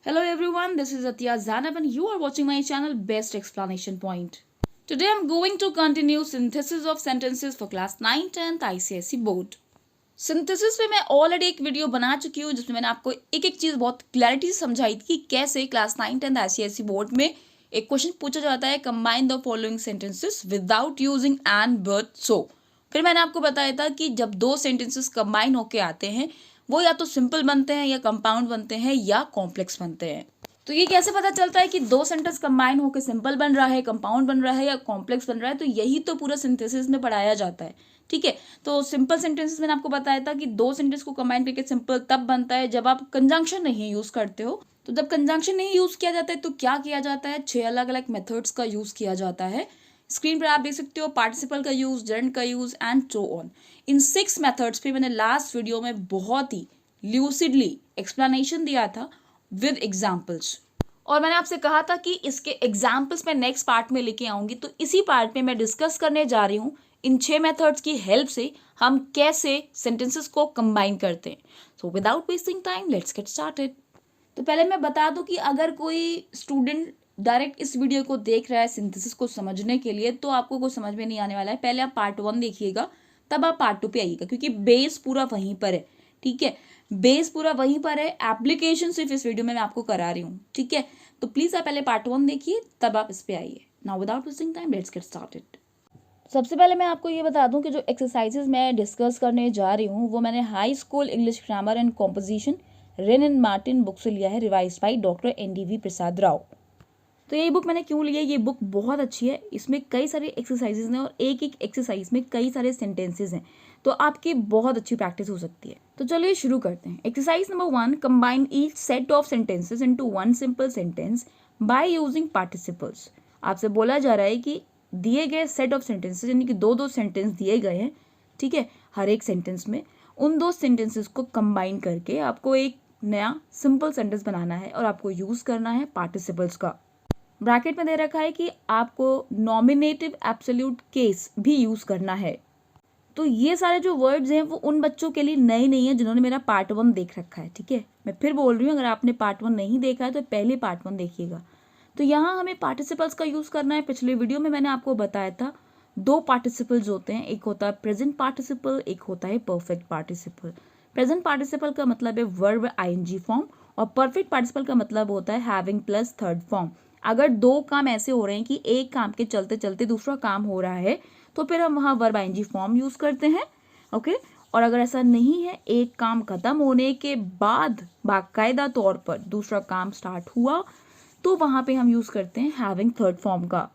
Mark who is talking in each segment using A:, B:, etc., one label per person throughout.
A: Hello everyone, this is Atya Zanab and you are watching my channel Best Explanation Point. Today I'm going to continue synthesis of sentences for class 9 10th ICSE board. Synthesis पे मैं already एक video बना चुकी हूँ जिसमें मैंने आपको एक एक चीज़ बहुत क्लैरिटी से समझाई थी कि कैसे क्लास 9 10th ICSE बोर्ड में एक क्वेश्चन पूछा जाता है combine the following sentences without using and but so. फिर मैंने आपको बताया था कि जब दो सेंटेंसेस कंबाइन होके आते हैं वो या तो सिंपल बनते हैं या कंपाउंड बनते हैं या कॉम्प्लेक्स बनते हैं। तो ये कैसे पता चलता है कि दो सेंटेंस कंबाइन होकर सिंपल बन रहा है, कंपाउंड बन रहा है या कॉम्प्लेक्स बन रहा है? तो यही तो पूरा सिंथेसिस में पढ़ाया जाता है। ठीक है, तो सिंपल सेंटेंसेस मैंने आपको बताया था कि दो सेंटेंस को कंबाइन करके सिंपल तब बनता है जब आप कंजंक्शन नहीं यूज करते हो। तो जब कंजंक्शन नहीं यूज किया जाता है तो क्या किया जाता है? 6 अलग अलग मेथड्स का यूज किया जाता है। स्क्रीन पर आप देख सकते हो पार्टिसिपल का यूज, जर्नड का use and so on. In 6 methods पे मैंने लास्ट वीडियो में बहुत ही ल्यूसिडली एक्सप्लेनेशन दिया था विद एग्जाम्पल्स, और मैंने आपसे कहा था कि इसके एग्जाम्पल्स मैं नेक्स्ट पार्ट में लेके आऊंगी। तो इसी पार्ट में मैं डिस्कस करने जा रही हूँ इन 6 मेथड्स की हेल्प से हम कैसे सेंटेंसेस को कंबाइन करते हैं। So without wasting time let's get started. तो पहले मैं बता दूं कि अगर कोई स्टूडेंट डायरेक्ट इस वीडियो को देख रहा है सिंथेसिस को समझने के लिए तो आपको कुछ समझ में नहीं आने वाला है। पहले आप पार्ट 1 देखिएगा, तब आप पार्ट 2 पे आइएगा, क्योंकि बेस पूरा वहीं पर है। ठीक है, बेस पूरा वहीं पर है, एप्लीकेशन सिर्फ इस वीडियो में मैं आपको करा रही हूँ। ठीक है, तो प्लीज आप पहले पार्ट 1 देखिए, तब आप इस पे आइए। Now without wasting time let's get started. सबसे पहले मैं आपको ये बता दूं कि जो एक्सरसाइजेज मैं डिस्कस करने जा रही हूँ वो मैंने high school English grammar and composition rain and Martin book से लिया है, revised by doctor NDV Prasad Rao. तो ये बुक मैंने क्यों लिया? ये बुक बहुत अच्छी है, इसमें कई सारे एक्सरसाइजेज हैं और एक एक एक्सरसाइज में कई सारे सेंटेंसेज हैं, तो आपकी बहुत अच्छी प्रैक्टिस हो सकती है। तो चलिए शुरू करते हैं। Exercise number 1, combine each set of sentences into one simple sentence by using participles. आपसे बोला जा रहा है कि दिए गए सेट ऑफ सेंटेंसेज, यानी कि दो सेंटेंस दिए गए हैं, ठीक है, हर एक सेंटेंस में उन दो सेंटेंसेस को कंबाइन करके आपको एक नया सिंपल सेंटेंस बनाना है और आपको यूज करना है पार्टिसिपल्स का। ब्रैकेट में दे रखा है कि आपको नॉमिनेटिव एब्सोल्यूट केस भी यूज करना है। तो ये सारे जो वर्ड्स हैं वो उन बच्चों के लिए नए नहीं है जिन्होंने मेरा पार्ट 1 देख रखा है। ठीक है, मैं फिर बोल रही हूँ, अगर आपने पार्ट 1 नहीं देखा है तो पहले पार्ट 1 देखिएगा। तो यहाँ हमें पार्टिसिपल्स का यूज करना है। पिछले वीडियो में मैंने आपको बताया था दो पार्टिसिपल्स होते हैं, एक होता है प्रेजेंट पार्टिसिपल, एक होता है परफेक्ट पार्टिसिपल। प्रेजेंट पार्टिसिपल का मतलब है वर्ब ING फॉर्म और परफेक्ट पार्टिसिपल का मतलब होता है हैविंग प्लस थर्ड फॉर्म। अगर दो काम ऐसे हो रहे हैं कि एक काम के चलते चलते दूसरा काम हो रहा है तो फिर हम वहाँ वर्ब ING फॉर्म यूज करते हैं। ओके, और अगर ऐसा नहीं है, एक काम खत्म होने के बाद बाकायदा तौर पर दूसरा काम स्टार्ट हुआ, तो वहां पे हम यूज करते हैं हैविंग थर्ड फॉर्म का।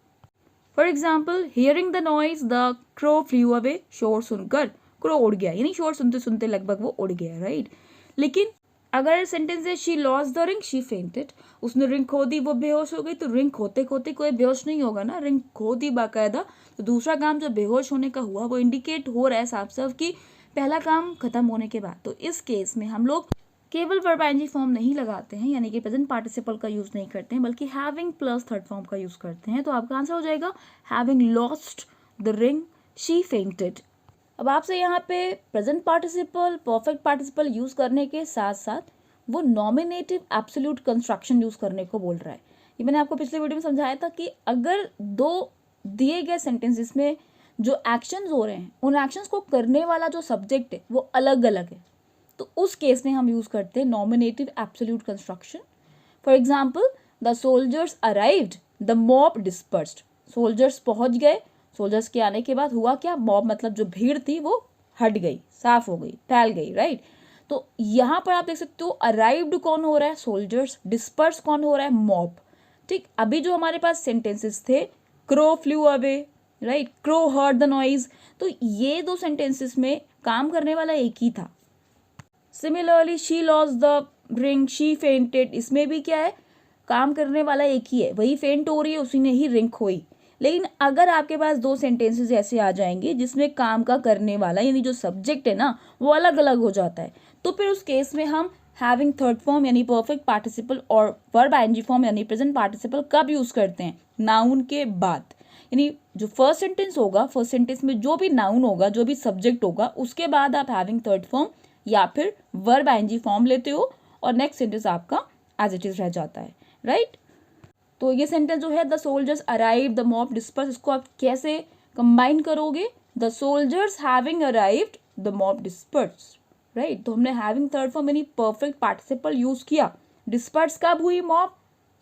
A: For example, hearing the noise the crow flew away, शोर सुनकर क्रो उड़ गया, यानी शोर सुनते सुनते लगभग वो उड़ गया, राइट। लेकिन अगर सेंटेंस है she lost the ring she fainted, उसने रिंग खो दी वो बेहोश हो गई, तो रिंग खोते खोते कोई बेहोश नहीं होगा ना, रिंग खो दी बाकायदा, तो दूसरा काम जो बेहोश होने का हुआ वो इंडिकेट हो रहा है साफ साफ कि पहला काम खत्म होने के बाद। तो इस केस में हम लोग केवल वर्ब ING फॉर्म नहीं लगाते हैं, यानी कि प्रेजेंट पार्टिसिपल का यूज नहीं करते हैं, बल्कि हैविंग प्लस थर्ड फॉर्म का यूज करते हैं। तो आपका आंसर हो जाएगा having lost the ring she fainted. अब आपसे यहाँ पे present participle, perfect participle use करने के साथ साथ वो नॉमिनेटिव एब्सोल्यूट कंस्ट्रक्शन यूज करने को बोल रहा है। ये मैंने आपको पिछले वीडियो में समझाया था कि अगर दो दिए गए सेंटेंसेस में जो एक्शंस हो रहे हैं उन एक्शंस को करने वाला जो सब्जेक्ट है वो अलग अलग है, तो उस केस में हम यूज करते हैं nominative absolute construction. For example, the soldiers arrived the mob dispersed, soldiers पहुंच गए, सोल्जर्स के आने के बाद हुआ क्या? मॉब मतलब जो भीड़ थी वो हट गई, साफ हो गई, फैल गई, राइट। तो यहाँ पर आप देख सकते हो अराइव्ड कौन हो रहा है? सोल्जर्स। डिस्पर्स कौन हो रहा है? मॉब। ठीक, अभी जो हमारे पास सेंटेंसेस थे, crow flew away, right, crow heard the noise, तो ये दो सेंटेंसेस में काम करने वाला एक ही था। Similarly she lost the ring she fainted, इसमें भी क्या है? काम करने वाला एक ही है, वही फेंट हो रही है, उसी ने ही रिंग खोई। लेकिन अगर आपके पास दो सेंटेंसेस ऐसे आ जाएंगे जिसमें काम का करने वाला यानी जो सब्जेक्ट है ना वो अलग अलग हो जाता है, तो फिर उस केस में हम हैविंग थर्ड फॉर्म यानी परफेक्ट पार्टिसिपल और वर्ब ING फॉर्म यानी प्रेजेंट पार्टिसिपल कब यूज करते हैं? नाउन के बाद। यानी जो फर्स्ट सेंटेंस होगा, फर्स्ट सेंटेंस में जो भी नाउन होगा, जो भी सब्जेक्ट होगा, उसके बाद आप हैविंग थर्ड फॉर्म या फिर वर्ब ING फॉर्म लेते हो और नेक्स्ट सेंटेंस आपका एज इट इज रह जाता है, राइट। तो ये सेंटेंस जो है the soldiers arrived the mob disperse, इसको आप कैसे कंबाइन करोगे, the soldiers having arrived the mob disperse, right. तो हमने हैविंग थर्ड फॉर्म यानी परफेक्ट पार्टिसिपल यूज किया। डिस्पर्स कब हुई मॉब,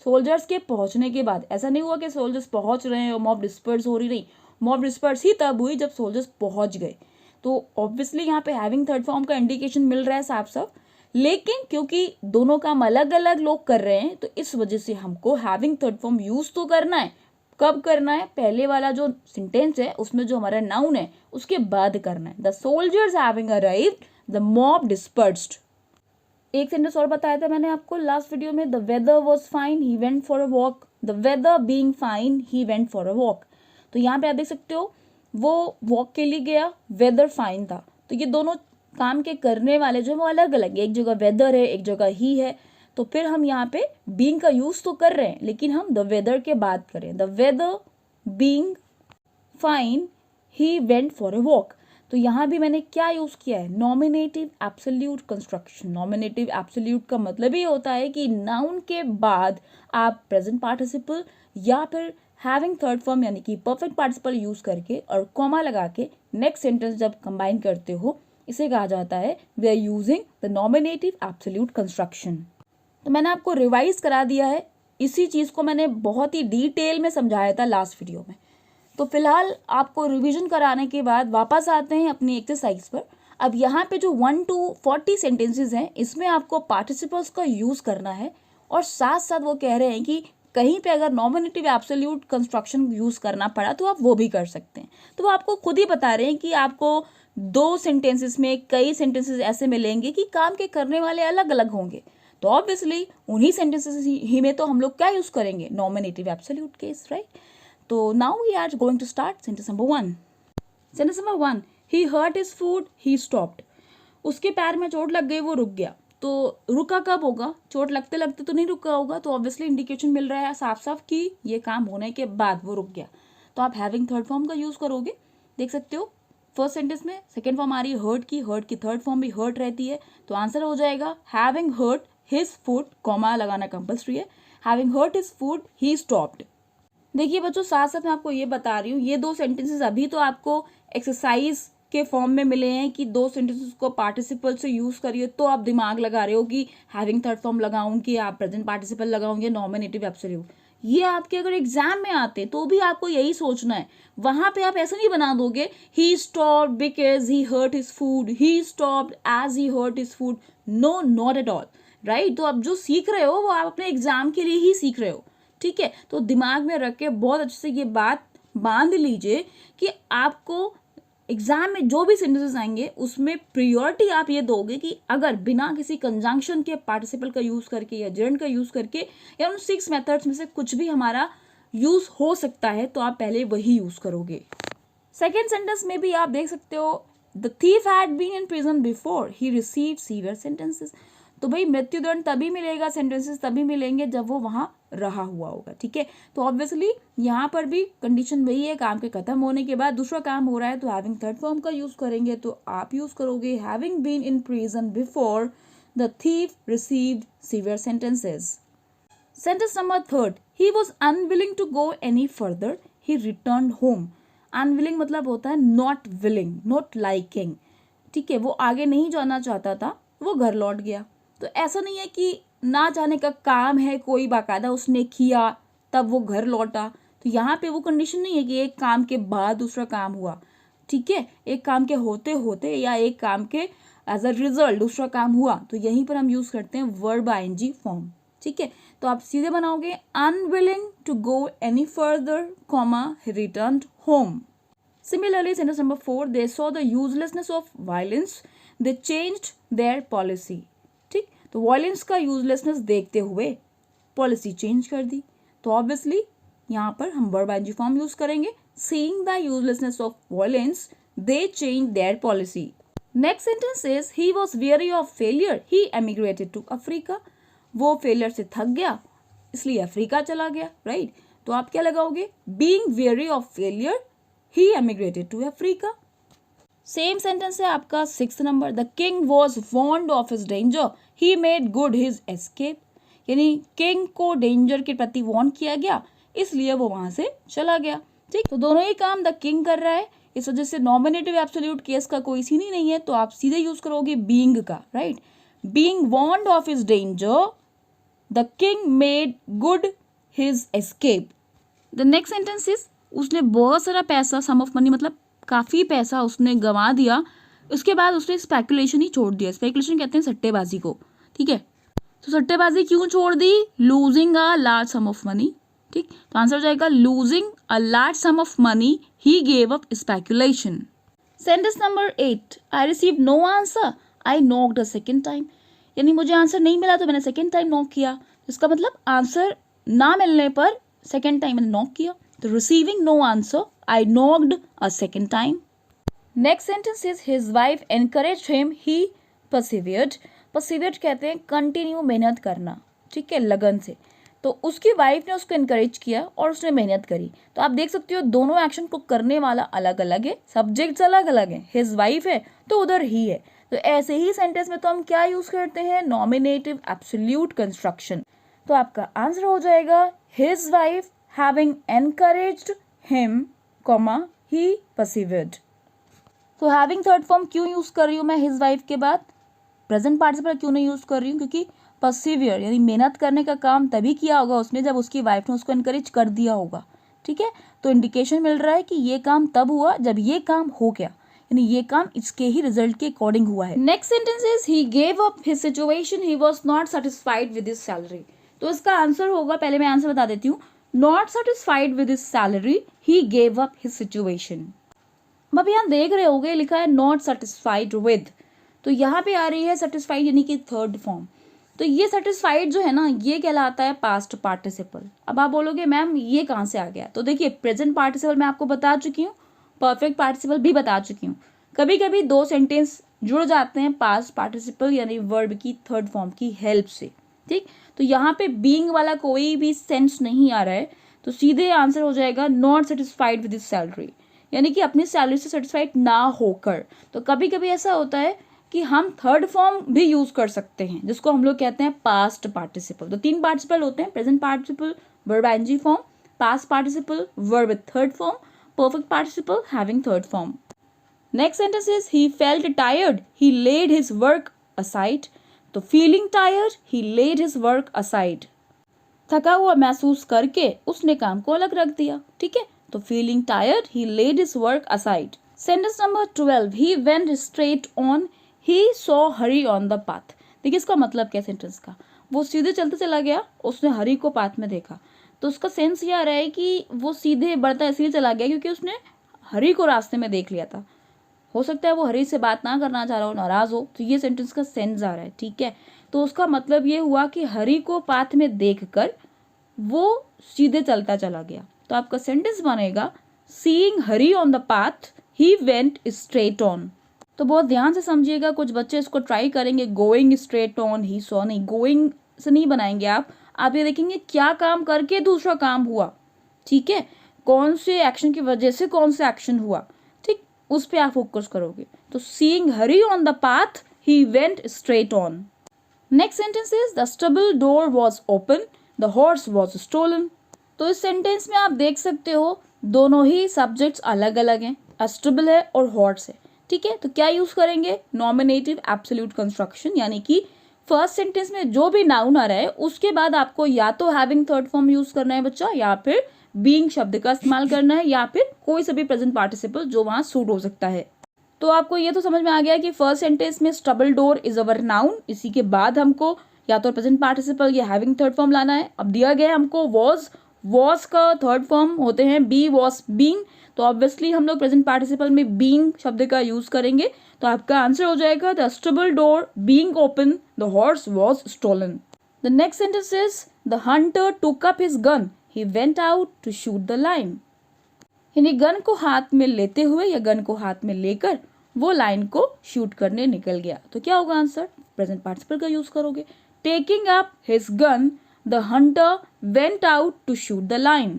A: सोल्जर्स के पहुंचने के बाद। ऐसा नहीं हुआ कि सोल्जर्स पहुंच रहे हैं और मॉब डिस्पर्स हो रही, नहीं, मॉब डिस्पर्स ही तब हुई जब सोल्जर्स पहुंच गए। तो ऑब्वियसली यहाँ पे हैविंग थर्ड फॉर्म का इंडिकेशन मिल रहा है साफ साफ, लेकिन क्योंकि दोनों काम अलग अलग लोग कर रहे हैं तो इस वजह से हमको हैविंग थर्ड फॉर्म यूज तो करना है। कब करना है, पहले वाला जो सेंटेंस है उसमें जो हमारा नाउन है उसके बाद करना है। The soldiers having arrived the mob dispersed. एक सेंटेंस और बताया था मैंने आपको लास्ट वीडियो में, the weather was fine he went for a walk, the weather being fine he went for a walk. तो यहाँ पे आप देख सकते हो वो वॉक के लिए गया, वेदर फाइन था। तो ये दोनों काम के करने वाले जो है वो अलग अलग है, एक जगह वेदर है एक जगह ही है। तो फिर हम यहाँ पे बीइंग का यूज तो कर रहे हैं लेकिन हम द वेदर के बाद करें, the weather being fine he went for a walk. तो यहाँ भी मैंने क्या यूज किया है, nominative absolute construction. Nominative absolute का मतलब ये होता है कि नाउन के बाद आप प्रेजेंट पार्टिसिपल या फिर हैविंग थर्ड फॉर्म यानी कि परफेक्ट पार्टिसिपल यूज करके और कॉमा लगा के नेक्स्ट सेंटेंस जब कंबाइन करते हो, इसे कहा जाता है we are using the nominative absolute construction. तो मैंने आपको रिवाइज करा दिया है, इसी चीज को मैंने बहुत ही डिटेल में समझाया था लास्ट वीडियो में। तो फिलहाल आपको रिवीजन कराने के बाद वापस आते हैं अपनी एक्सरसाइज पर। अब यहाँ पे जो 1 to 40 सेंटेंसेस हैं इसमें आपको पार्टिसिपल्स का यूज करना है और साथ साथ वो कह रहे हैं कि कहीं पे अगर नॉमिनेटिव एब्सोल्यूट कंस्ट्रक्शन यूज करना पड़ा तो आप वो भी कर सकते हैं। तो वो आपको खुद ही बता रहे हैं कि आपको 2 सेंटेंसेस में कई सेंटेंसेस ऐसे मिलेंगे कि काम के करने वाले अलग अलग होंगे। तो ऑब्वियसली उन्हीं सेंटेंसेस ही में तो हम लोग क्या यूज करेंगे, nominative absolute case, right. So now we are going to start sentence number 1. Sentence number 1, he hurt his foot, he stopped. उसके पैर में चोट लग गई, वो रुक गया। तो रुका कब होगा, चोट लगते लगते तो नहीं रुका होगा, तो ऑब्वियसली इंडिकेशन मिल रहा है साफ साफ कि ये काम होने के बाद वो रुक गया। तो आप हैविंग थर्ड फॉर्म का यूज करोगे, देख सकते हो फर्स्ट सेंटेंस में सेकेंड फॉर्म आ रही है हर्ट की थर्ड फॉर्म भी हर्ट रहती है। तो आंसर हो जाएगा having hurt his foot, comma लगाना कंपल्सरी है, having hurt his foot he stopped. देखिए बच्चों, साथ साथ मैं आपको ये बता रही हूँ, ये 2 सेंटेंसेस अभी तो आपको एक्सरसाइज के फॉर्म में मिले हैं कि 2 सेंटेंसेस को पार्टिसिपल से यूज करिए, तो आप दिमाग लगा रहे हो कि हैविंग थर्ड फॉर्म लगाऊं कि आप प्रेजेंट पार्टिसिपल लगाऊं या नॉमिनेटिव एब्सोल्यूट। ये आपके अगर एग्जाम में आते तो भी आपको यही सोचना है। वहां पे आप ऐसा नहीं बना दोगे he stopped because he hurt his food, he stopped as he hurt his food. No, not at all, right. तो आप जो सीख रहे हो वो आप अपने एग्जाम के लिए ही सीख रहे हो, ठीक है। तो दिमाग में रख के बहुत अच्छे से ये बात बांध लीजिए कि आपको एग्जाम में जो भी सेंटेंसेस आएंगे उसमें प्रियोरिटी आप ये दोगे कि अगर बिना किसी कंजंक्शन के पार्टिसिपल का यूज करके या जेरेंड का यूज करके या उन 6 मेथड्स में से कुछ भी हमारा यूज हो सकता है तो आप पहले वही यूज करोगे। सेकेंड सेंटेंस में भी आप देख सकते हो the thief had been in prison before he received severe sentences. तो भाई मृत्युदंड तभी मिलेगा, सेंटेंसेस तभी मिलेंगे जब वो वहां रहा हुआ होगा, ठीक है। तो ऑब्वियसली यहाँ पर भी कंडीशन वही है, काम के खत्म होने के बाद दूसरा काम हो रहा है तो हैविंग थर्ड फॉर्म का यूज करेंगे। तो आप यूज करोगे having been in prison before the thief received severe sentences. Sentence number 3, he was unwilling to go any further he return home. Unwilling मतलब होता है नॉट विलिंग, नॉट लाइकिंग, ठीक है। वो आगे नहीं जाना चाहता था, वो घर लौट गया। तो ऐसा नहीं है कि ना जाने का काम है कोई, बाकायदा उसने किया तब वो घर लौटा। तो यहाँ पे वो कंडीशन नहीं है कि एक काम के बाद दूसरा काम हुआ, ठीक है। एक काम के होते होते या एक काम के एज अ रिजल्ट दूसरा काम हुआ, तो यहीं पर हम यूज करते हैं वर्ब आईएनजी फॉर्म, ठीक है। तो आप सीधे बनाओगे unwilling to go any further, comma returned home. Similarly, sentence number 4, they saw the uselessness of violence, they changed their policy. ठीक, तो वायलेंस का यूजलेसनेस देखते हुए पॉलिसी चेंज कर दी। तो ऑब्वियसली यहाँ पर हम वर्ब आईएनजी फॉर्म यूज करेंगे, seeing the uselessness of violence, they changed their policy. Next sentence is he was weary of failure, he emigrated to Africa. वो फेलियर से थक गया इसलिए अफ्रीका चला गया, राइट। तो आप क्या लगाओगे, being weary of failure, he emigrated to Africa. Same sentence है आपका 6th number, the king was warned of his danger, he made good his escape. यानी किंग को डेंजर के प्रति वार्न किया गया, इसलिए वो वहां से चला गया। ठीक, तो दोनों ही काम द किंग कर रहा है, इस वजह से नॉमिनेटिव एब्सोल्यूट केस का कोई सीन ही नहीं है, तो आप सीधे यूज करोगे बीइंग का, right. Being warned of his danger, the king made good his escape. The next sentence is उसने बहुत सारा पैसा, सम ऑफ मनी मतलब काफी पैसा उसने गंवा दिया, उसके बाद उसने स्पेकुलेशन ही छोड़ दिया। स्पेकुलेशन कहते हैं सट्टेबाजी को, ठीक है। तो सट्टेबाजी क्यों छोड़ दी? Losing a large sum of money. ठीक, तो आंसर हो जाएगा losing a large sum of money he gave up speculation. Sentence number 8, I receive no answer, I knocked a second time. यानी मुझे आंसर नहीं मिला तो मैंने सेकेंड टाइम नॉक किया। इसका मतलब आंसर ना मिलने पर सेकेंड टाइम मैंने नॉक किया। तो receiving no answer, I knocked a second time. Next sentence is his wife encouraged him, he persevered. Persevered कहते हैं कंटिन्यू, मेहनत करना, ठीक है, लगन से। तो उसकी वाइफ ने उसको एनकरेज किया और उसने मेहनत करी। तो आप देख सकते हो दोनों एक्शन को करने वाला अलग अलग है, सब्जेक्ट्स अलग अलग है। हिज वाइफ है तो उधर ही है। तो ऐसे ही सेंटेंस में तो हम क्या यूज करते हैं? Nominative absolute construction. तो आपका आंसर हो जाएगा his wife having encouraged him, he persevered. तो हैविंग थर्ड फॉर्म क्यों यूज कर रही हूँ मैं हिज वाइफ के बाद? प्रेजेंट पार्टिसिपल क्यों नहीं यूज कर रही हूँ? क्योंकि परसिवियर यानी मेहनत करने का काम तभी किया होगा उसने जब उसकी वाइफ ने उसको एनकरेज कर दिया होगा, ठीक है। तो इंडिकेशन मिल रहा है कि ये काम तब हुआ जब ये काम हो गया, यानी ये काम इसके ही रिजल्ट के अकॉर्डिंग हुआ है। Next sentence is he gave up his situation, he was not satisfied with his salary. तो इसका आंसर होगा, पहले मैं आंसर बता देती हूँ, not satisfied with his salary, he gave up his situation. अब यहाँ देख रहे होगे लिखा है नॉट सेटिस्फाइड विद, तो यहाँ पे आ रही है सेटिस्फाइड यानी कि थर्ड फॉर्म। तो ये सेटिस्फाइड जो है ना, ये कहलाता है पास्ट पार्टिसिपल। अब आप बोलोगे मैम ये कहाँ से आ गया? तो देखिए प्रेजेंट पार्टिसिपल मैं आपको बता चुकी हूँ, परफेक्ट पार्टिसिपल भी बता चुकी हूँ। कभी कभी दो सेंटेंस जुड़ जाते हैं पास्ट पार्टिसिपल यानी वर्ब की थर्ड फॉर्म की हेल्प से, ठीक। तो यहाँ पे बीइंग वाला कोई भी सेंस नहीं आ रहा है, तो सीधे आंसर हो जाएगा not satisfied with his salary, यानी कि अपनी सैलरी से सेटिस्फाइड ना होकर। तो कभी कभी ऐसा होता है कि हम थर्ड फॉर्म भी यूज कर सकते हैं, जिसको हम लोग कहते हैं पास्ट पार्टिसिपल। तो तीन पार्टिसिपल होते हैं, present participle, verb ING form, past participle, verb with third form, perfect participle having third form. Next sentence is he felt tired, he laid his work aside. तो feeling tired, he laid his work aside. थका हुआ महसूस करके उसने काम को अलग रख दिया, ठीक है। तो feeling tired, he laid his work aside. Sentence number 12, he went straight on, he saw Hari on the path. देखिए इसका मतलब क्या सेंटेंस का? वो सीधे चलते चला गया, उसने हरी को पाथ में देखा। तो उसका सेंस ये आ रहा है कि वो सीधे बढ़ता इसलिए चला गया क्योंकि उसने हरी को रास्ते में देख लिया था। हो सकता है वो हरी से बात ना करना चाह रहा हो, नाराज हो, तो ये सेंटेंस का सेंस आ रहा है, ठीक है। तो उसका मतलब ये हुआ कि हरी को पाथ में देखकर वो सीधे चलता चला गया। तो आपका सेंटेंस बनेगा seeing Hari on the path, he went straight on. तो बहुत ध्यान से समझिएगा, कुछ बच्चे इसको ट्राई करेंगे going straight on, he saw नहीं, गोइंग से नहीं बनाएंगे आप ये देखेंगे क्या काम करके दूसरा काम हुआ, ठीक है, कौन से एक्शन की वजह से कौन सा एक्शन हुआ, ठीक, उस पे आप फोकस करोगे। तो seeing Hari on the path, he went straight on. Next sentence is the stable door was open, the horse was stolen. तो इस सेंटेंस में आप देख सकते हो दोनों ही सब्जेक्ट्स अलग अलग हैं, स्टबल है और हॉर्स है, ठीक है। तो क्या यूज करेंगे? नॉमिनेटिव एब्सोल्यूट कंस्ट्रक्शन, यानी कि फर्स्ट सेंटेंस में जो भी नाउन आ रहा है उसके बाद आपको या तो हैविंग थर्ड फॉर्म यूज करना है बच्चा, या फिर बीइंग शब्द का इस्तेमाल करना है, या फिर कोई सा भी प्रेजेंट पार्टिसिपल जो वहां सूट हो सकता है। तो आपको ये तो समझ में आ गया कि फर्स्ट सेंटेंस में stubble door is our noun, इसी के बाद हमको या तो प्रेजेंट पार्टिसिपल या हैविंग थर्ड फॉर्म लाना है। अब दिया गया हमको वॉज का थर्ड फॉर्म होते हैं बी, वॉज, बीइंग। तो ऑब्वियसली हम लोग प्रेजेंट पार्टिसिपल में बीइंग शब्द का यूज करेंगे। तो आपका आंसर हो जाएगा the stable door being open, the horse was stolen. The next sentence is the hunter took up his gun, he went out to shoot the lion. यानी gun को हाथ में लेते हुए या गन को हाथ में लेकर वो लाइन को शूट करने निकल गया। तो क्या होगा आंसर? प्रेजेंट पार्टिसिपल का यूज करोगे। Taking up his gun, the hunter went out to shoot the lion.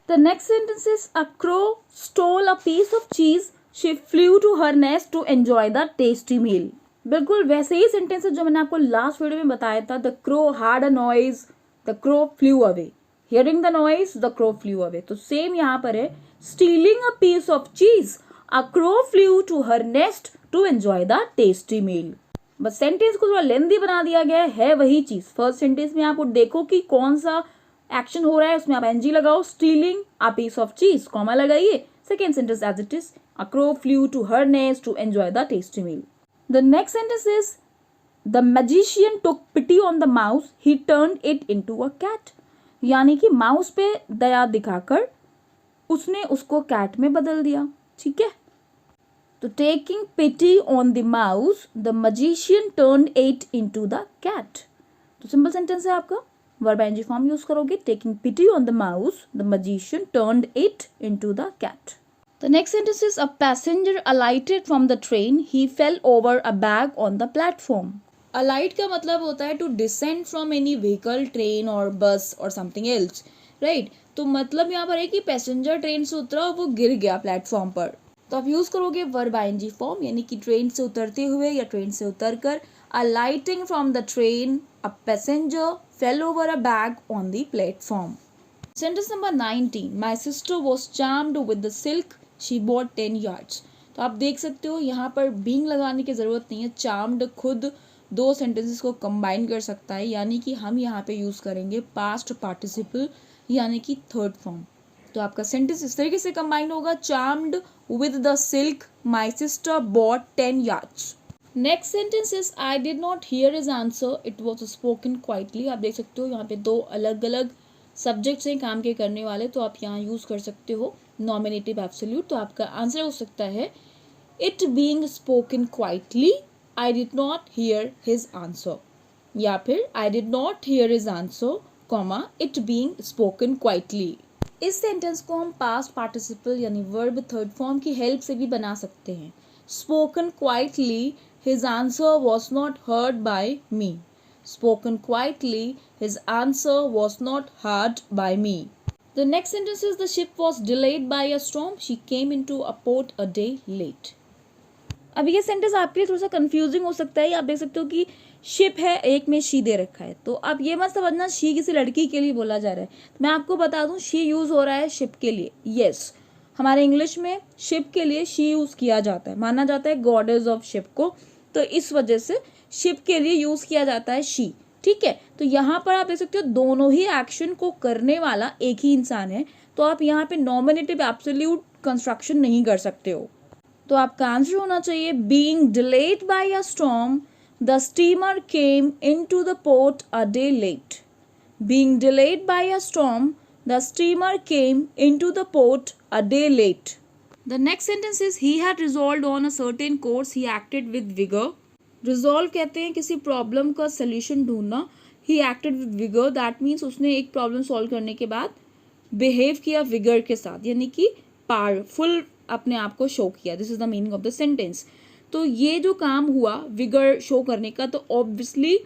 A: The next sentence is a crow stole a piece of cheese, she flew to her nest to enjoy the tasty meal. बिल्कुल वैसे ही sentence है जो मैंने आपको last video में बताया था। The crow had a noise, the crow flew away, hearing the noise the crow flew away. तो सेम यहाँ पर है, stealing a piece of cheese a crow flew to her nest to enjoy the tasty meal. बस sentence को थोड़ा lengthy बना दिया गया है वही चीज। फर्स्ट सेंटेंस में आप देखो कि कौन सा एक्शन हो रहा है, उसमें आप एनजी लगाओ, stealing a piece of cheese, comma लगाइए। Second sentence as it is, a crow flew to her nest to enjoy the tasty meal. The next sentence is the magician took pity on the mouse, he turned it into a cat. यानी कि mouse पे दया दिखाकर उसने उसको cat में बदल दिया। ठीक है, तो taking pity on the mouse the magician turned it into the cat. तो सिंपल सेंटेंस है आपका, वर्ब आईएनजी फॉर्म यूज करोगे, taking pity on the mouse the magician turned it into the cat. The next sentence is, a passenger alighted from the train, he fell over a bag on the platform. Alight का मतलब होता है to descend from any vehicle, train और bus और something else, right. तो मतलब यहाँ पर है कि पैसेंजर ट्रेन से उतरा और वो गिर गया प्लेटफॉर्म पर। तो आप यूज करोगे वर्ब आईएनजी फॉर्म, यानी कि ट्रेन से उतरते हुए या ट्रेन से उतरकर। alighting from the train, a passenger fell over a bag on the platform. Sentence number 19, my sister was charmed with the silk she bought 10 yards. तो आप देख सकते हो यहाँ पर being लगाने की ज़रूरत नहीं है, charmed खुद दो sentences को combine कर सकता है, यानी कि हम यहाँ पे यूज़ करेंगे past participle यानी कि third form। तो आपका sentence इस तरीके से combine होगा, charmed with the silk my sister bought 10 yards. Next sentence is, I did not here his answer, it was spoken quietly. आप देख सकते हो यहाँ पे दो अलग अलग सब्जेक्ट्स हैं काम के करने वाले, तो आप यहाँ यूज कर सकते हो नॉमिनेटिव एब्सोल्यूट। तो आपका आंसर हो सकता है, it being spoken quietly, I did not here his answer, या फिर I did not here his answer, comma it being spoken quietly. इस सेंटेंस को हम पास्ट पार्टिसिपल यानी वर्ब थर्ड फॉर्म की हेल्प से भी बना सकते हैं। Spoken quietly, his answer was not heard by me. Spoken quietly, his answer was not heard by me. The next sentence is, the ship was delayed by a storm. She came into a port a day late. अब ये sentence आपके लिए थोड़ा सा confusing हो सकता है। आप देख सकते हो कि शिप है, एक में शी दे रखा है, तो अब ये मत समझना शी किसी लड़की के लिए बोला जा रहा है। तो मैं आपको बता दूं, शी यूज हो रहा है शिप के लिए। यस, हमारे इंग्लिश में शिप के लिए शी यूज किया जाता है, माना जाता है गॉडेस ऑफ शिप को, तो इस वजह से शिप के लिए यूज किया जाता है शी। ठीक है, तो यहाँ पर आप देख सकते हो दोनों ही एक्शन को करने वाला एक ही इंसान है, तो आप यहाँ पे नॉमिनेटिव एब्सोल्यूट कंस्ट्रक्शन नहीं कर सकते हो। तो आपका आंसर होना चाहिए, being delayed by a storm the steamer came into the port a day late. Being delayed by a storm the steamer came into the port a day late. The next sentence is, he had resolved on a certain course, he acted with vigor. Resolve कहते हैं किसी problem का solution ढूंढना। He acted with vigor, that means उसने एक problem solve करने के बाद बिहेव किया विगर के साथ, यानी कि पावरफुल अपने आप को शो किया। This is the meaning of the sentence. तो ये जो काम हुआ विगर शो करने का, तो ऑब्वियसली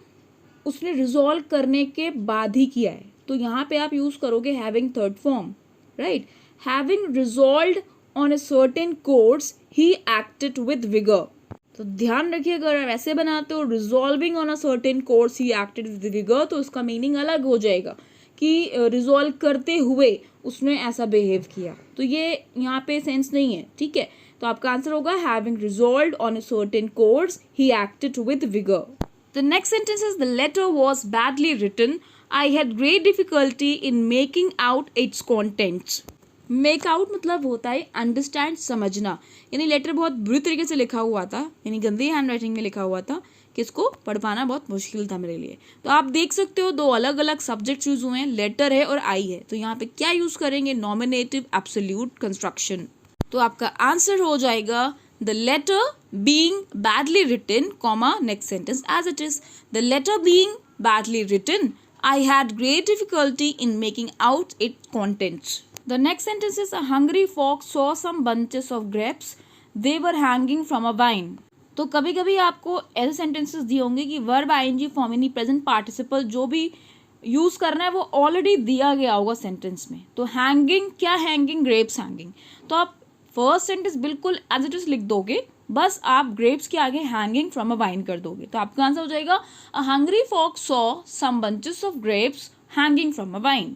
A: उसने रिजॉल्व करने के बाद ही किया है, तो यहाँ पे आप यूज करोगे having third form, right. Having resolved on a certain course he acted with vigor। तो ध्यान रखिए, अगर आप ऐसे बनाते हो resolving on a certain course he acted with vigor, तो उसका मीनिंग अलग हो जाएगा कि रिजॉल्व करते हुए उसने ऐसा बिहेव किया, तो ये यहाँ पे सेंस नहीं है। ठीक है, तो आपका आंसर होगा having resolved on a certain course he acted with vigour. The next sentence is, the letter was badly written, I had great difficulty in making out its contents. Make out मतलब होता है understand, समझना, यानी letter बहुत बुरी तरीके से लिखा हुआ था, यानी गंदी हैंड राइटिंग में लिखा हुआ था कि इसको पढ़ पाना बहुत मुश्किल था मेरे लिए। तो आप देख सकते हो दो अलग अलग सब्जेक्ट यूज हुए हैं, लेटर है और आई है, तो यहाँ पे क्या यूज करेंगे, नॉमिनेटिव एब्सोल्यूट कंस्ट्रक्शन। तो आपका आंसर हो जाएगा, the letter being badly written, comma next sentence as it is, the letter being badly written, I had great difficulty in making out its contents. The next sentence is, a hungry fox saw some bunches of grapes, they were hanging from a vine। तो कभी कभी आपको ऐसे sentences दिए होंगे कि verb ING form यानी present participle जो भी यूज करना है वो ऑलरेडी दिया गया होगा सेंटेंस में। तो हैंगिंग, क्या हैंगिंग, ग्रेप्स हैंगिंग, तो आप फर्स्ट सेंटेंस बिल्कुल एज इट इज लिख दोगे, बस आप ग्रेप्स के आगे हैंगिंग फ्रॉम अ वाइन कर दोगे। तो आपका आंसर हो जाएगा, a hungry fox saw some bunches of grapes hanging from a vine.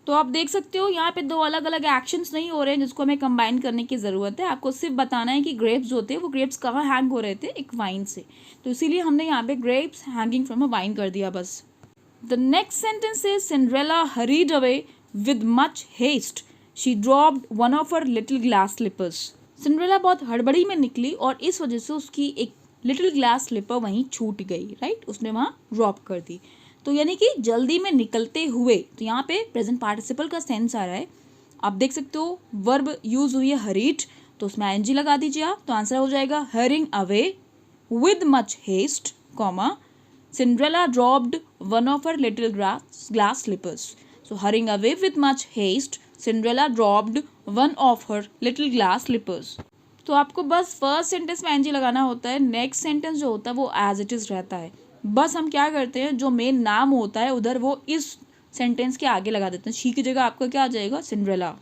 A: तो आप देख सकते हो यहाँ पे दो अलग अलग एक्शंस नहीं हो रहे हैं जिसको हमें कंबाइन करने की ज़रूरत है। आपको सिर्फ बताना है कि ग्रेप्स जो थे वो ग्रेप्स कहाँ हैंग हो रहे थे, एक वाइन से। तो इसीलिए हमने यहाँ पे grapes hanging from a vine कर दिया बस। The next sentence is Cinderella hurried away with much haste, she dropped one of her little glass slippers. Cinderella बहुत हड़बड़ी में निकली और इस वजह से उसकी एक लिटिल ग्लास स्लिपर वहीं छूट गई, राइट, उसने वहाँ ड्रॉप कर दी। तो यानी कि जल्दी में निकलते हुए, तो यहाँ पे प्रेजेंट पार्टिसिपल का सेंस आ रहा है। आप देख सकते हो वर्ब यूज हुई है हरीड, तो उसमें आईएनजी लगा दीजिए आप, तो आंसर हो जाएगा hurrying away with much haste, comma Cinderella dropped one of her little glass slippers. So hurrying away with much haste, Cinderella dropped one of her little glass slippers. तो आपको बस फर्स्ट सेंटेंस में ING लगाना होता है, next sentence जो होता है वो एज इट इज रहता है। बस हम क्या करते हैं, जो मेन नाम होता है उधर वो इस सेंटेंस के आगे लगा देते हैं। शी की जगह आपका क्या आ जाएगा, Cinderella.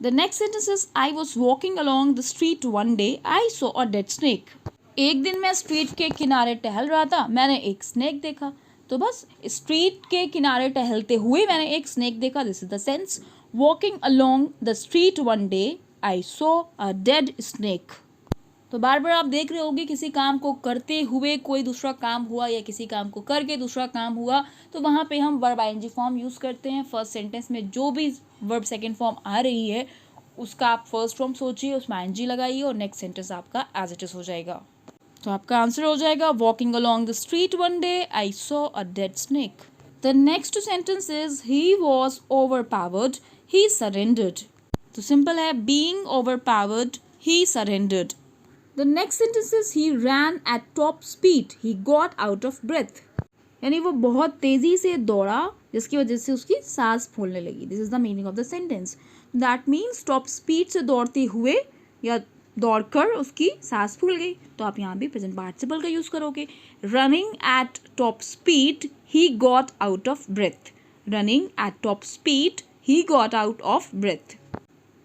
A: The next sentence is I was walking along the street one day I saw a dead snake. एक दिन मैं स्ट्रीट के किनारे टहल रहा था, मैंने एक स्नेक देखा। तो बस स्ट्रीट के किनारे टहलते हुए मैंने एक स्नेक देखा, this is the sense. Walking along the street one day I saw a dead snake. तो बार बार आप देख रहे होंगे किसी काम को करते हुए कोई दूसरा काम हुआ या किसी काम को करके दूसरा काम हुआ, तो वहाँ पे हम वर्ब आईएनजी फॉर्म यूज़ करते हैं। फर्स्ट सेंटेंस में जो भी वर्ब सेकंड फॉर्म आ रही है उसका आप फर्स्ट फॉर्म सोचिए, उसमें आईएनजी लगाइए और नेक्स्ट सेंटेंस आपका एज इट इज हो जाएगा। तो आपका आंसर हो जाएगा walking along the street one day I saw a dead snake. The next sentence is he was overpowered he surrendered. तो सिंपल है, being overpowered he surrendered. The next sentence is he ran at top speed. He got out of breath. यानी वो बहुत तेजी से दौड़ा जिसकी वजह से उसकी सांस फूलने लगी। This is the meaning of the sentence. That means top speed से दौड़ते हुए या दौड़कर उसकी सांस फूल गई। तो आप यहाँ भी प्रेजेंट पार्टिसिपल का यूज करोगे। Running at top speed he got out of breath. Running at top speed he got out of breath.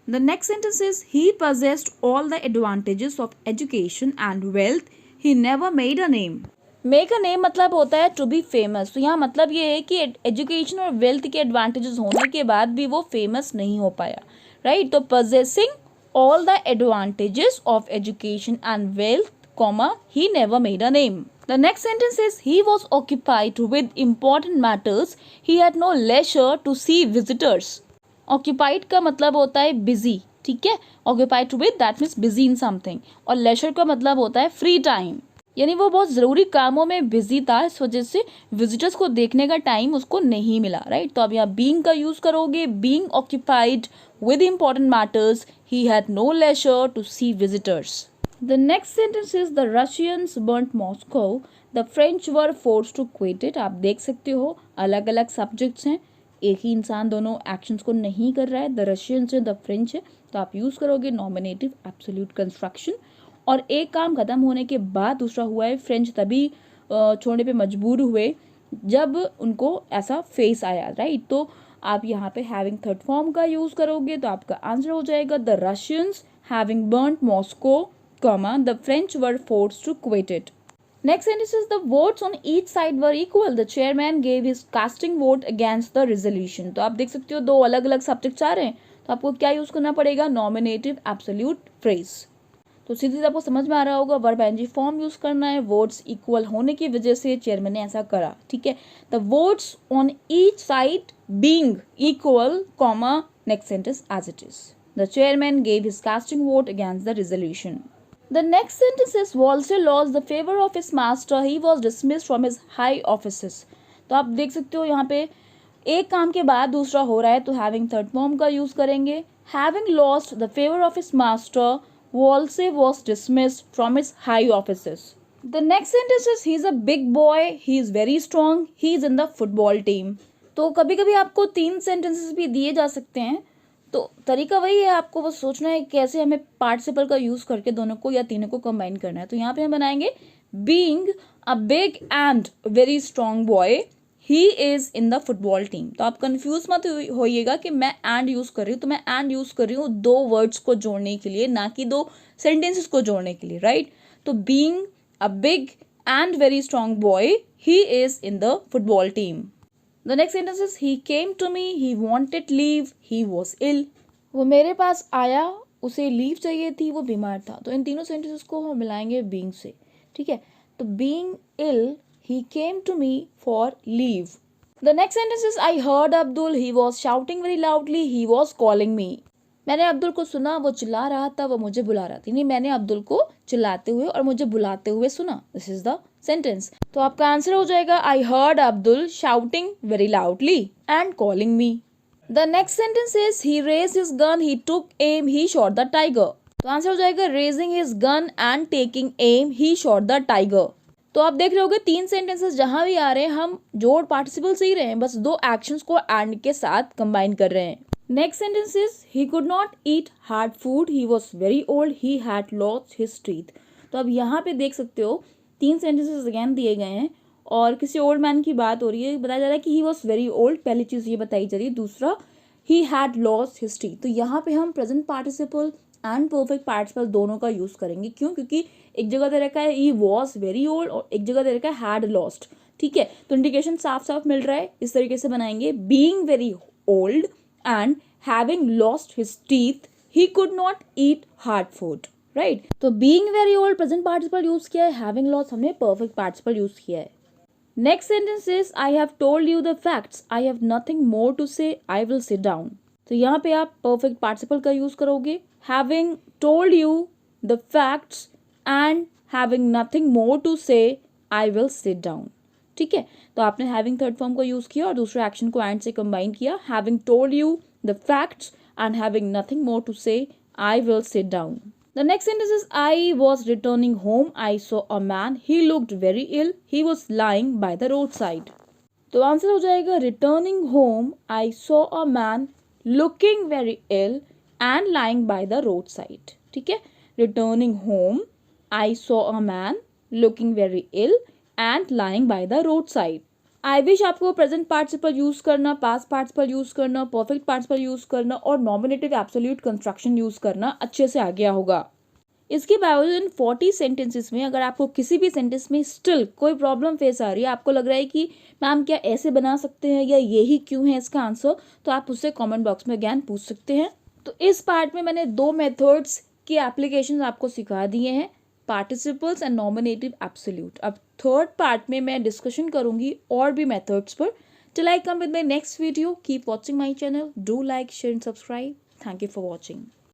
A: The next sentence is he possessed all the advantages of education and wealth. He never made a name. Make a name मतलब होता है to be famous. तो यहाँ मतलब ये है कि education और वेल्थ के एडवांटेजेस होने के बाद भी वो फेमस नहीं हो पाया, राइट। तो possessing all the advantages of education and wealth, comma, he never made a name. The next sentence is he was occupied with important matters. He had no leisure to see visitors. Occupied का मतलब होता है busy, ठीक है, occupied to with that means busy in something. और leisure का मतलब होता है फ्री टाइम, यानी वो बहुत ज़रूरी कामों में बिजी था, इस वजह से विजिटर्स को देखने का टाइम उसको नहीं मिला, राइट। तो अब यहाँ बीइंग का यूज़ करोगे, being occupied with important matters he had no leisure to see visitors. The next sentence is the Russians burnt Moscow, the French were forced to quit it. आप देख सकते हो अलग अलग सब्जेक्ट्स हैं, एक ही इंसान दोनों एक्शंस को नहीं कर रहा है, द रशियंस है, द फ्रेंच है। तो आप यूज़ करोगे नॉमिनेटिव एब्सोल्यूट कंस्ट्रक्शन। और एक काम खत्म होने के बाद दूसरा हुआ है, फ्रेंच तभी छोड़ने पे मजबूर हुए जब उनको ऐसा फेस आया, राइट। तो आप यहाँ पे हैविंग थर्ड फॉर्म का यूज़ करोगे, तो आपका आंसर हो जाएगा the Russians having burnt Moscow, comma the French were forced to quit it. Next sentence is the votes on each side were equal. The chairman gave his casting vote against the resolution. तो आप देख सकते हो दो अलग अलग subjects आ रहे हैं, तो आपको क्या यूज करना पड़ेगा, नॉमिनेटिव एब्सोल्यूट फ्रेज। तो सीधे आपको समझ में आ रहा होगा, वर्ब आईएनजी फॉर्म यूज करना है, वोट्स इक्वल होने की वजह से चेयरमैन ने ऐसा करा, ठीक है। The votes on each side being equal, comma, next sentence as it is. The chairman gave his casting vote against the resolution. The next sentence is Wolsey lost the favor of his master. He was dismissed from his high offices. तो आप देख सकते हो यहाँ पे एक काम के बाद दूसरा हो रहा है, तो having थर्ड फॉर्म का यूज करेंगे। Having lost the favor of his master, Wolsey was dismissed from his high offices. The next sentence is he is a big boy. He is very strong. He is in the football team. तो कभी कभी आपको तीन sentences भी दिए जा सकते हैं, तो तरीका वही है, आपको बस सोचना है कैसे हमें पार्टिसिपल का यूज करके दोनों को या तीनों को कंबाइन करना है। तो यहाँ पे हम बनाएंगे being a big and very strong boy, he is in the football team. तो आप कंफ्यूज मत होइएगा कि मैं एंड यूज कर रही हूँ, तो मैं एंड यूज कर रही हूँ दो वर्ड्स को जोड़ने के लिए, ना कि दो सेंटेंसेस को जोड़ने के लिए, राइट। तो being a big and very strong boy, he is in the football team. The next sentence is he came to me, he wanted leave, he was ill. वो मेरे पास आया, उसे लीव चाहिए थी, वो बीमार था। तो इन तीनों सेंटेंसेस को हम मिलाएंगे बीइंग से, ठीक है। तो being ill, he came to me for leave. The next sentence is I heard Abdul, he was shouting very loudly, he was calling me. मैंने अब्दुल को सुना, वो चिल्ला रहा था, वो मुझे बुला रहा था। नहीं, मैंने अब्दुल को चिल्लाते हुए और मुझे बुलाते हुए सुना। This is the sentence. तो आपका आंसर हो जाएगा I heard Abdul shouting very loudly and calling me. The next sentence is he raised his gun, he took aim, he shot the tiger. तो आंसर हो जाएगा raising his gun and taking aim, he shot the tiger. तो आप देख रहे होगे तीन sentences जहां भी आ रहे हैं हम जोड़ पार्टिसिपल से ही रहे हैं, बस दो एक्शंस को एंड के साथ कंबाइन कर रहे हैं। Next sentence is he could not eat hard food, he was very old, he had lost his teeth. तो अब यहाँ पे देख सकते हो तीन सेंटेंसेस अगेन दिए गए हैं और किसी ओल्ड मैन की बात हो रही है। बताया जा रहा है कि ही वॉज वेरी ओल्ड, पहली चीज ये बताई जा रही है। दूसरा he had lost his teeth. तो यहाँ पे हम present participle and perfect participle दोनों का यूज करेंगे। क्यों? क्योंकि एक जगह दे रखा है ही वॉज वेरी ओल्ड और एक जगह दे रखा है हैड लॉस्ट, ठीक है। तो इंडिकेशन साफ साफ मिल रहा है। इस तरीके से बनाएंगे being very old and having lost his teeth, he could not eat hard food, right? तो being very old present participle use किया है, having lost हमने perfect participle यूज किया है। Next sentence is I have told you the facts, I have nothing more to say, I will sit down। तो यहाँ पे आप perfect participle का यूज करोगे, having told you the facts and having nothing more to say, I will sit down। ठीक है, तो आपने हैविंग थर्ड फॉर्म को यूज किया और दूसरे एक्शन को एंड से कंबाइन किया। Having told you the facts and having nothing more to say, I will sit down. The next sentence is I was returning home, I saw a man, he looked very ill, he was lying by the road side. तो answer हो जाएगा returning home, I saw a man looking very ill and lying by the road side. ठीक है, returning home, I saw a man looking very ill and lying by the road side. I wish आपको present participle use करना, past participle use करना, perfect participle use करना और nominative absolute construction use करना अच्छे से आ गया होगा। इसके बावजूद इन 40 सेंटेंसेस में अगर आपको किसी भी सेंटेंस में स्टिल कोई प्रॉब्लम फेस आ रही है, आपको लग रहा है कि मैम क्या ऐसे बना सकते हैं या यही क्यों है इसका आंसर, तो आप उससे कमेंट बॉक्स में अगेन पूछ सकते हैं। तो इस पार्ट में मैंने दो मेथड्स की एप्लीकेशन आपको सिखा दिए हैं, पार्टिसिपल्स एंड नॉमिनेटिव एब्सोल्यूट। अब थर्ड पार्ट में मैं डिस्कशन करूंगी और भी मेथड्स पर। Till I come with my next video, keep watching my channel, do like, share and subscribe. Thank you for watching.